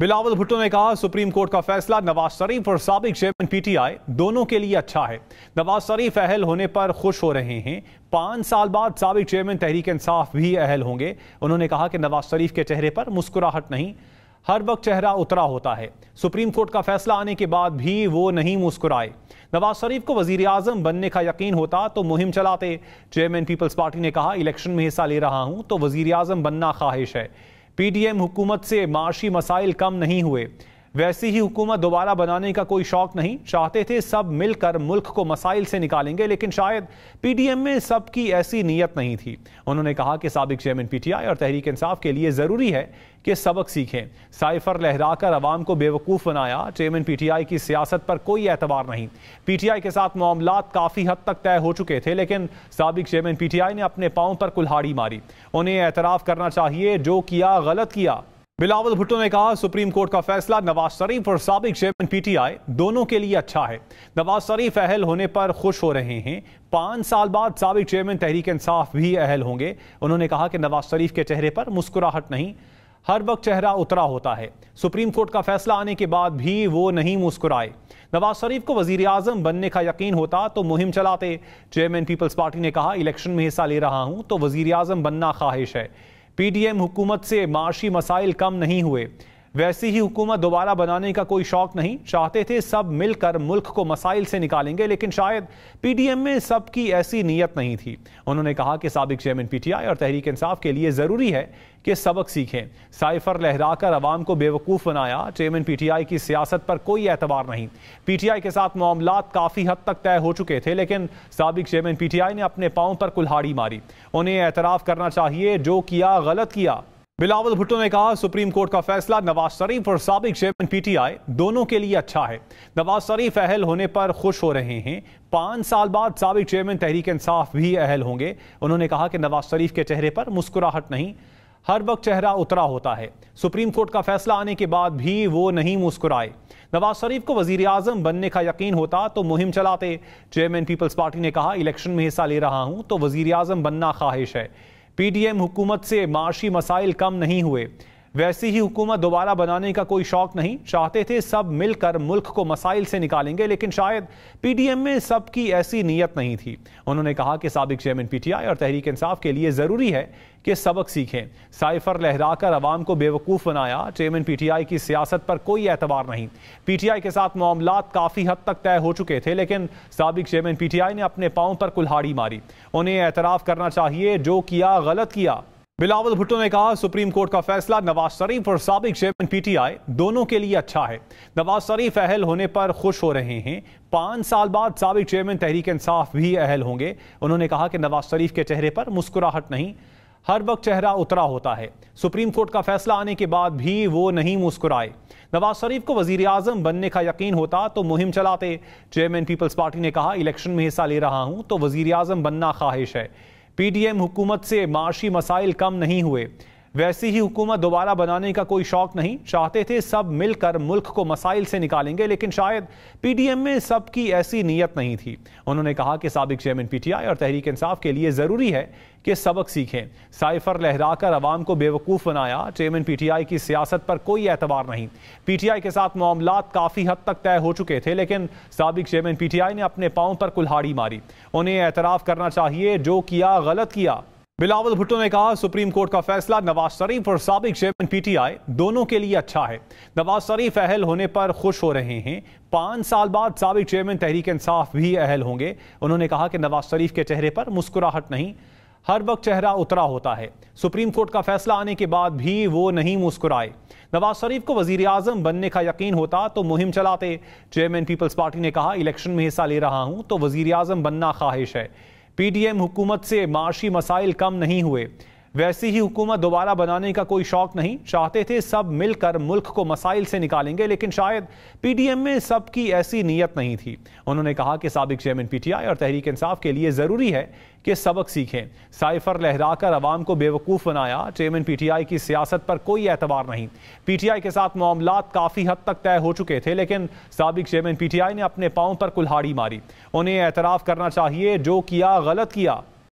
بلاول بھٹو نے کہا supreme court کا فیصلہ نواز شریف اور سابق چیئرمین پی ٹی آئی دونوں کے لیے اچھا ہے۔ نواز شریف اہل ہونے پر خوش ہو رہے ہیں۔ 5 سال بعد سابق چیئرمین تحریک انصاف بھی اہل ہوں گے۔ انہوں نے کہا کہ نواز شریف کے چہرے پر مسکراہٹ نہیں، ہر وقت چہرہ اترا ہوتا ہے۔ سپریم کورٹ کا فیصلہ آنے کے بعد بھی وہ نہیں مسکرائے۔ نواز شریف کو وزیر اعظم بننے کا یقین ہوتا تو مہم چلاتے۔ چیئرمین پیپلز پارٹی نے کہا الیکشن میں حصہ لے رہا ہوں تو وزیر اعظم بننا خواہش ہے۔ پی ڈی ایم حکومت سے معاشی مسائل کم نہیں ہوئے، ویسی ہی حکومت دوبارہ بنانے کا کوئی شوق نہیں، چاہتے تھے سب مل کر ملک کو مسائل سے نکالیں گے، لیکن شاید پی ڈی ایم میں سب کی ایسی نیت نہیں تھی۔ انہوں نے کہا کہ سابق چیئرمین پی ٹی آئی اور تحریک انصاف کے لیے ضروری ہے کہ سبق سیکھیں۔ سائفر لہرا کر عوام کو بیوقوف بنایا، چیئرمین پی ٹی آئی کی سیاست پر کوئی اعتبار نہیں۔ پی ٹی آئی کے ساتھ معاملات کافی حد تک طے ہو چکے تھے، لیکن سابق چیئرمین پی ٹی آئی نے اپنے پاؤں پر کلہاڑی ماری۔ انہیں اعتراف کرنا چاہیے، جو کیا غلط کیا۔ بلاول بھٹو نے کہا سپریم کورٹ کا فیصلہ نواز شریف اور سابق چیئرمین پی ٹی آئی دونوں کے لیے اچھا ہے۔ نواز شریف اہل ہونے پر خوش ہو رہے ہیں۔ 5 سال بعد سابق چیئرمین تحریک انصاف بھی اہل ہوں گے۔ انہوں نے کہا کہ نواز شریف کے چہرے پر مسکراہٹ نہیں، ہر وقت چہرہ اترا ہوتا ہے۔ سپریم کورٹ کا فیصلہ آنے کے بعد بھی وہ نہیں مسکرائے۔ نواز شریف کو وزیر اعظم بننے کا یقین ہوتا تو مہم چلاتے۔ چیئرمین پیپلز پارٹی نے کہا الیکشن میں حصہ لے رہا ہوں تو وزیر اعظم بننا خواہش ہے۔ پی ڈی ایم حکومت سے معاشی مسائل کم نہیں ہوئے، ویسی ہی حکومت دوبارہ بنانے کا کوئی شوق نہیں، چاہتے تھے سب مل کر ملک کو مسائل سے نکالیں گے، لیکن شاید پی ڈی ایم میں سب کی ایسی نیت نہیں تھی۔ انہوں نے کہا کہ سابق چیئرمین پی ٹی آئی اور تحریک انصاف کے لیے ضروری ہے کہ سبق سیکھیں۔ سائفر لہرا کر عوام کو بیوقوف بنایا، چیئرمین پی ٹی آئی کی سیاست پر کوئی اعتبار نہیں۔ پی ٹی آئی کے ساتھ معاملات کافی حد تک طے ہو چکے تھے، لیکن سابق چیئرمین پی ٹی آئی نے اپنے پاؤں پر کلہاڑی ماری۔ انہیں اعتراف کرنا چاہیے، جو کیا غلط کیا۔ بلاول بھٹو نے کہا سپریم کورٹ کا فیصلہ نواز شریف اور سابق چیئرمین پی ٹی آئی دونوں کے لیے اچھا ہے۔ نواز شریف اہل ہونے پر خوش ہو رہے ہیں۔ 5 سال بعد سابق چیئرمین تحریک انصاف بھی اہل ہوں گے۔ انہوں نے کہا کہ نواز شریف کے چہرے پر مسکراہٹ نہیں، ہر وقت چہرہ اترا ہوتا ہے۔ سپریم کورٹ کا فیصلہ آنے کے بعد بھی وہ نہیں مسکرائے۔ نواز شریف کو وزیر اعظم بننے کا یقین ہوتا تو مہم چلاتے۔ چیئرمین پیپلز پارٹی نے کہا الیکشن میں حصہ لے رہا ہوں تو وزیر اعظم بننا خواہش ہے۔ پی ڈی ایم حکومت سے معاشی مسائل کم نہیں ہوئے، ویسی ہی حکومت دوبارہ بنانے کا کوئی شوق نہیں، چاہتے تھے سب مل کر ملک کو مسائل سے نکالیں گے، لیکن شاید پی ڈی ایم میں سب کی ایسی نیت نہیں تھی۔ انہوں نے کہا کہ سابق چیئرمین پی ٹی آئی اور تحریک انصاف کے لیے ضروری ہے کہ سبق سیکھیں۔ سائفر لہرا کر عوام کو بیوقوف بنایا، چیئرمین پی ٹی آئی کی سیاست پر کوئی اعتبار نہیں۔ پی ٹی آئی کے ساتھ معاملات کافی حد تک طے ہو چکے تھے، لیکن سابق چیئرمین پی ٹی آئی نے اپنے پاؤں پر کلہاڑی ماری۔ انہیں اعتراف کرنا چاہیے، جو کیا غلط کیا۔ بلاول بھٹو نے کہا سپریم کورٹ کا فیصلہ نواز شریف اور سابق چیئرمین پی ٹی آئی دونوں کے لیے اچھا ہے۔ نواز شریف اہل ہونے پر خوش ہو رہے ہیں۔ 5 سال بعد سابق چیئرمین تحریک انصاف بھی اہل ہوں گے۔ انہوں نے کہا کہ نواز شریف کے چہرے پر مسکراہٹ نہیں، ہر وقت چہرہ اترا ہوتا ہے۔ سپریم کورٹ کا فیصلہ آنے کے بعد بھی وہ نہیں مسکرائے۔ نواز شریف کو وزیر اعظم بننے کا یقین ہوتا تو مہم چلاتے۔ چیئرمین پیپلز پارٹی نے کہا الیکشن میں حصہ لے رہا ہوں تو وزیر اعظم بننا خواہش ہے۔ پی ڈی ایم حکومت سے معاشی مسائل کم نہیں ہوئے، ویسی ہی حکومت دوبارہ بنانے کا کوئی شوق نہیں، چاہتے تھے سب مل کر ملک کو مسائل سے نکالیں گے، لیکن شاید پی ڈی ایم میں سب کی ایسی نیت نہیں تھی۔ انہوں نے کہا کہ سابق چیئرمین پی ٹی آئی اور تحریک انصاف کے لیے ضروری ہے کہ سبق سیکھیں۔ سائفر لہرا کر عوام کو بیوقوف بنایا، چیئرمین پی ٹی آئی کی سیاست پر کوئی اعتبار نہیں۔ پی ٹی آئی کے ساتھ معاملات کافی حد تک طے ہو چکے تھے، لیکن سابق چیئرمین پی ٹی آئی نے اپنے پاؤں پر کلہاڑی ماری۔ انہیں اعتراف کرنا چاہیے، جو کیا غلط کیا۔ بلاول بھٹو نے کہا سپریم کورٹ کا فیصلہ نواز شریف اور سابق چیئرمین پی ٹی آئی دونوں کے لیے اچھا ہے۔ نواز شریف اہل ہونے پر خوش ہو رہے ہیں۔ 5 سال بعد سابق چیئرمین تحریک انصاف بھی اہل ہوں گے۔ انہوں نے کہا کہ نواز شریف کے چہرے پر مسکراہٹ نہیں، ہر وقت چہرہ اترا ہوتا ہے۔ سپریم کورٹ کا فیصلہ آنے کے بعد بھی وہ نہیں مسکرائے۔ نواز شریف کو وزیر اعظم بننے کا یقین ہوتا تو مہم چلاتے۔ چیئرمین پیپلز پارٹی نے کہا الیکشن میں حصہ لے رہا ہوں تو وزیر اعظم بننا خواہش ہے۔ پی ڈی ایم حکومت سے معاشی مسائل کم نہیں ہوئے، ویسی ہی حکومت دوبارہ بنانے کا کوئی شوق نہیں، چاہتے تھے سب مل کر ملک کو مسائل سے نکالیں گے، لیکن شاید پی ڈی ایم میں سب کی ایسی نیت نہیں تھی۔ انہوں نے کہا کہ سابق چیئرمین پی ٹی آئی اور تحریک انصاف کے لیے ضروری ہے کہ سبق سیکھیں۔ سائفر لہرا کر عوام کو بیوقوف بنایا، چیئرمین پی ٹی آئی کی سیاست پر کوئی اعتبار نہیں۔ پی ٹی آئی کے ساتھ معاملات کافی حد تک طے ہو چکے تھے، لیکن سابق چیئرمین پی ٹی آئی نے اپنے پاؤں پر کلہاڑی ماری۔ انہیں اعتراف کرنا چاہیے، جو کیا غلط کیا۔